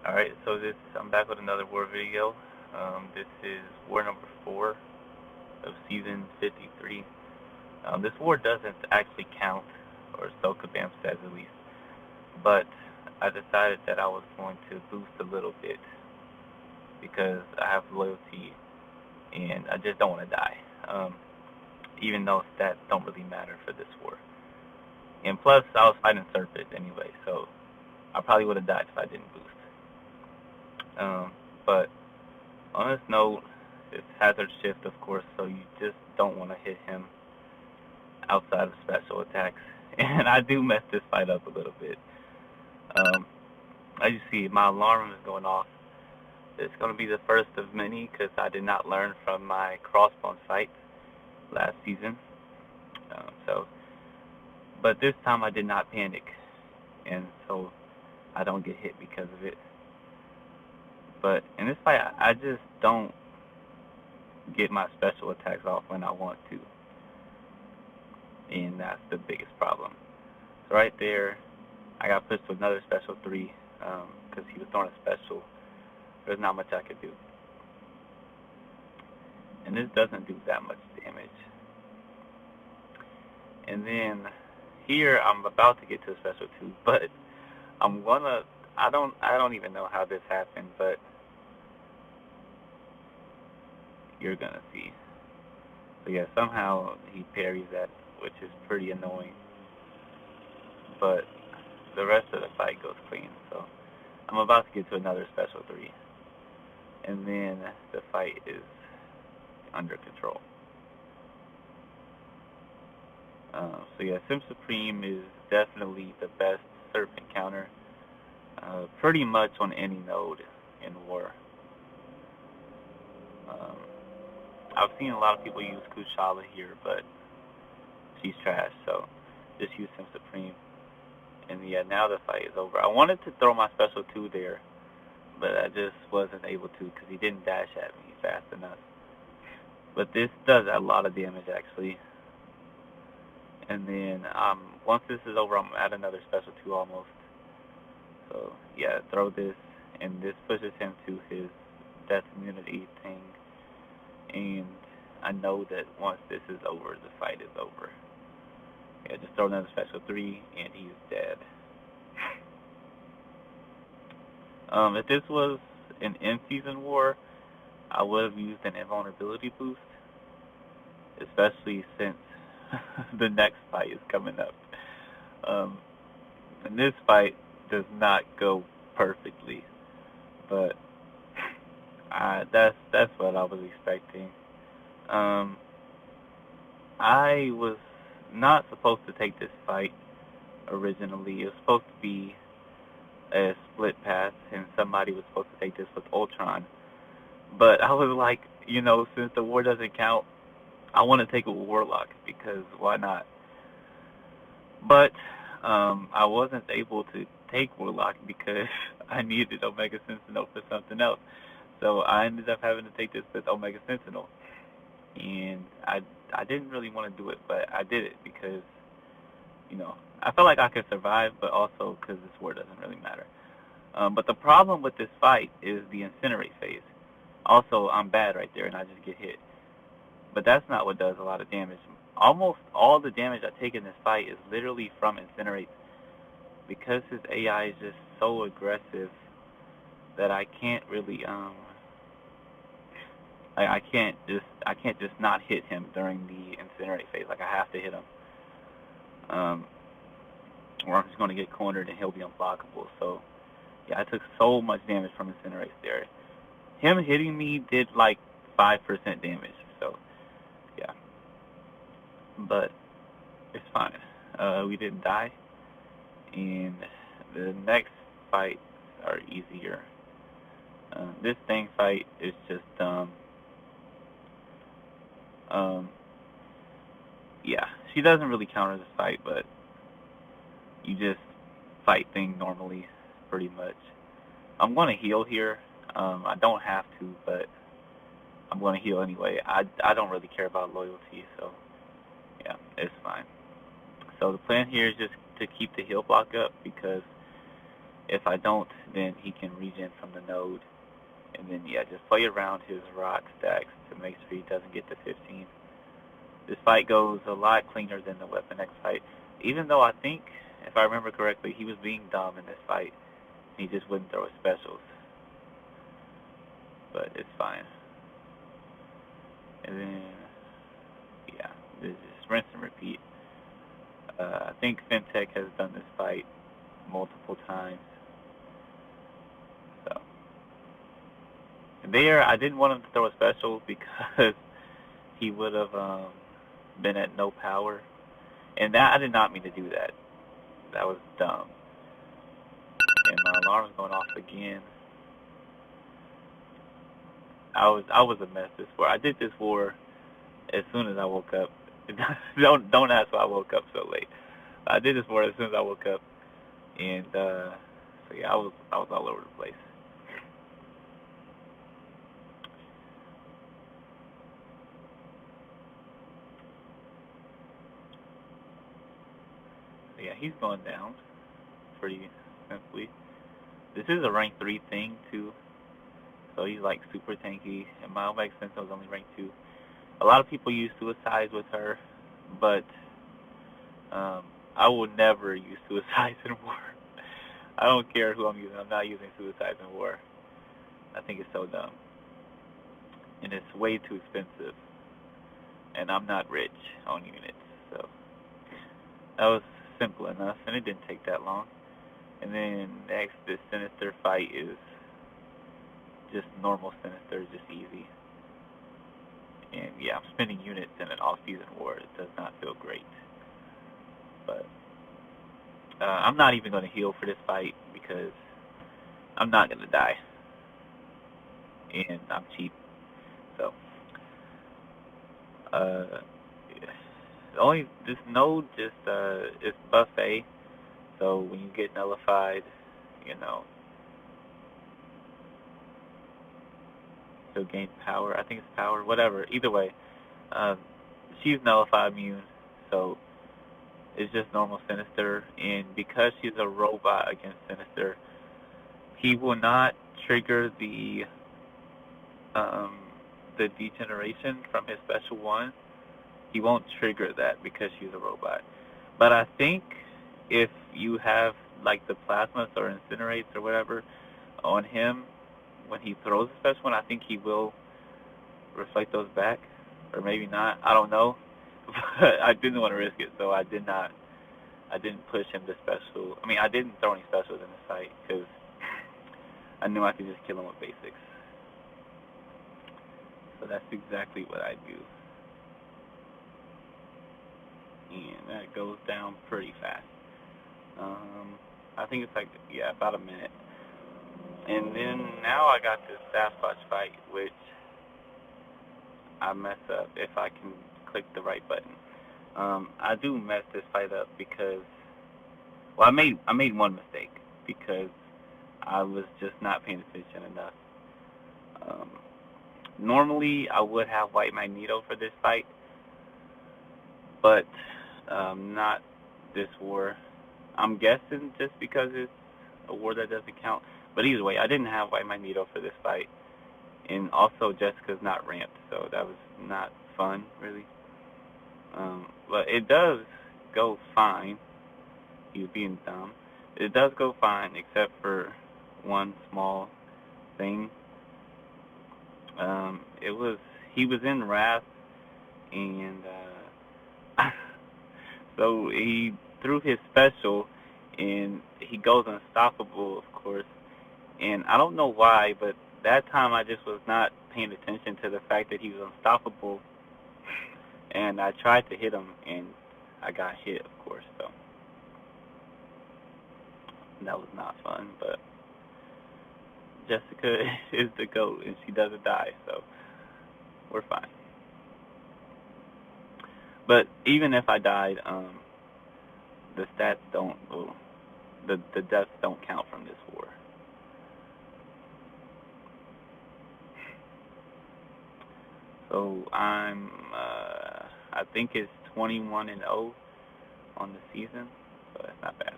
Alright, so I'm back with another war video. This is war number 4 of season 53. This war doesn't actually count, or so Kabam says at least, but I decided that I was going to boost a little bit because I have loyalty and I just don't want to die. Even though stats don't really matter for this war. And plus, I was fighting Serpent anyway, so I probably would have died if I didn't boost. But on this note, it's hazard shift, of course, so you just don't want to hit him outside of special attacks. And I do mess this fight up a little bit. Um, as you see, my alarm is going off. It's going to be the first of many because I did not learn from my crossbone fight last season. So, but this time I did not panic, and so I don't get hit because of it. But in this fight, I just don't get my special attacks off when I want to, and that's the biggest problem. So right there, I got pushed to another special 3 because he was throwing a special. There's not much I could do. And this doesn't do that much damage. And then here I'm about to get to a special 2, but I don't even know how this happened, but you're gonna see. So yeah, somehow he parries that, which is pretty annoying. But the rest of the fight goes clean, so I'm about to get to another special 3. And then the fight is under control. So yeah, Sim Supreme is definitely the best Serpent counter, pretty much on any node in War. Um, I've seen a lot of people use Kushala here, but she's trash, so just use Sim Supreme. And yeah, now the fight is over. I wanted to throw my special 2 there, but I just wasn't able to because he didn't dash at me fast enough. But this does a lot of damage actually. And then once this is over, I'm at another special 2 almost. So yeah, throw this, and this pushes him to his death immunity thing. And I know that once this is over, the fight is over. Yeah, just throw another special 3, and he's dead. If this was an in-season war, I would have used an invulnerability boost, especially since the next fight is coming up. Um, and this fight does not go perfectly, but that's what I was expecting. Um, I was not supposed to take this fight originally. It was supposed to be a split path, and somebody was supposed to take this with Ultron. But I was like, since the war doesn't count, I want to take it with Warlock because why not? But I wasn't able to take Warlock because I needed Omega Sentinel for something else. So I ended up having to take this with Omega Sentinel, and I didn't really want to do it, but I did it because I felt like I could survive, but also because this war doesn't really matter. But the problem with this fight is the incinerate phase. Also, I'm bad right there, and I just get hit. But that's not what does a lot of damage. Almost all the damage I take in this fight is literally from incinerate, because his AI is just so aggressive that I can't really I can't just not hit him during the incinerate phase. Like I have to hit him. Or I'm just going to get cornered and he'll be unblockable. So, yeah, I took so much damage from Incinerate there. Him hitting me did like 5% damage. So, yeah. But it's fine. We didn't die. And the next fights are easier. This thing fight is just, yeah. She doesn't really counter this fight, but you just fight thing normally, pretty much. I'm going to heal here. I don't have to, but I'm going to heal anyway. I don't really care about loyalty, so yeah, it's fine. So the plan here is just to keep the heal block up because If I don't, then he can regen from the node. And then, yeah, just play around his rock stacks to make sure he doesn't get to 15. This fight goes a lot cleaner than the Weapon X fight. Even though I think, if I remember correctly, he was being dumb in this fight. He just wouldn't throw his specials. But it's fine. And then, yeah, this is rinse and repeat. I think Fintech has done this fight multiple times. So there, I didn't want him to throw a special because he would have been at no power, and that I did not mean to do that. That was dumb. And my alarm's going off again. I was a mess this war. I did this war as soon as I woke up. Don't ask why I woke up so late. I did this war as soon as I woke up, and so yeah, I was all over the place. So yeah, he's going down pretty simply. This is a rank 3 thing too, so he's like super tanky, and my Omega Sentinel is only rank 2. A lot of people use suicides with her, but I will never use suicides in war. I don't care who I'm using. I'm not using suicides in war. I think it's so dumb, and it's way too expensive. And I'm not rich on units, so that was simple enough, and it didn't take that long. And then next, this Sinister fight is just normal Sinister, just easy. And yeah, I'm spending units in an off-season war. It does not feel great. But I'm not even going to heal for this fight because I'm not going to die. And I'm cheap. So, only this node just is buffet. So when you get nullified, you know, you'll gain power. I think it's power, whatever. Either way, she's nullify immune, so it's just normal Sinister. And because she's a robot against Sinister, he will not trigger the degeneration from his special one. He won't trigger that because she's a robot. But I think if you have like the plasmas or incinerates or whatever on him when he throws a special one, I think he will reflect those back, or maybe not. I don't know. But I didn't want to risk it, so I didn't push him to special. I mean, I didn't throw any specials in the fight because I knew I could just kill him with basics. So that's exactly what I do. And that goes down pretty fast. I think it's like, yeah, about a minute. And then now I got this Sasquatch fight, which I mess up if I can click the right button. I do mess this fight up because, well, I made one mistake because I was just not paying attention enough. Normally, I would have White Magneto for this fight, but not this war. I'm guessing just because it's a war that doesn't count. But either way, I didn't have White Magneto for this fight. And also Jessica's not ramped, so that was not fun, really. But it does go fine. He was being dumb. It does go fine, except for one small thing. He was in Wrath, and so he threw his special, and he goes unstoppable, of course. And I don't know why, but that time I just was not paying attention to the fact that he was unstoppable. And I tried to hit him, and I got hit, of course. So that was not fun. But Jessica is the GOAT, and she doesn't die, so we're fine. But even if I died, the stats don't, well, the deaths don't count from this war. So I think it's 21-0 on the season, so that's not bad.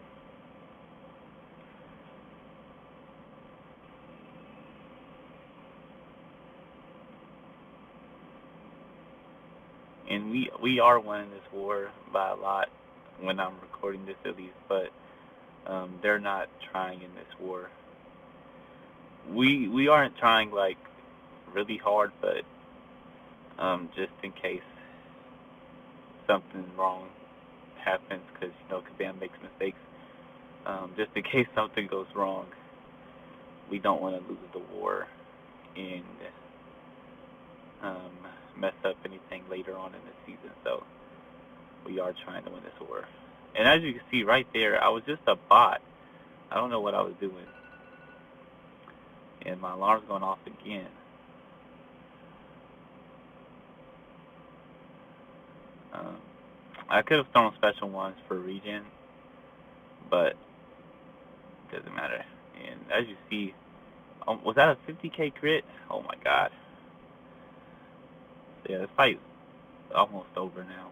and we are winning this war by a lot when I'm recording this at least, but they're not trying in this war. We aren't trying like really hard, but just in case something wrong happens, because Kabam makes mistakes. Just in case something goes wrong, we don't want to lose the war and um, mess up anything later on in the season. So we are trying to win this war. And as you can see right there, I was just a bot. I don't know what I was doing. And my alarm's going off again. I could have thrown special ones for regen, but it doesn't matter. And as you see, was that a 50k crit? Oh my god. Yeah, this fight's almost over now.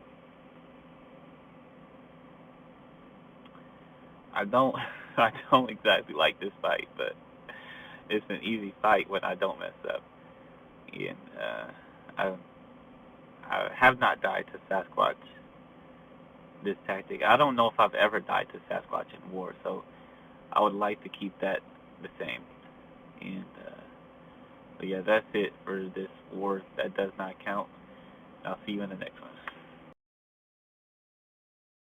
I don't I don't exactly like this fight, but it's an easy fight when I don't mess up. And I I have not died to Sasquatch this tactic. I don't know if I've ever died to Sasquatch in war, so I would like to keep that the same. And but yeah, that's it for this war that does not count. I'll see you in the next one.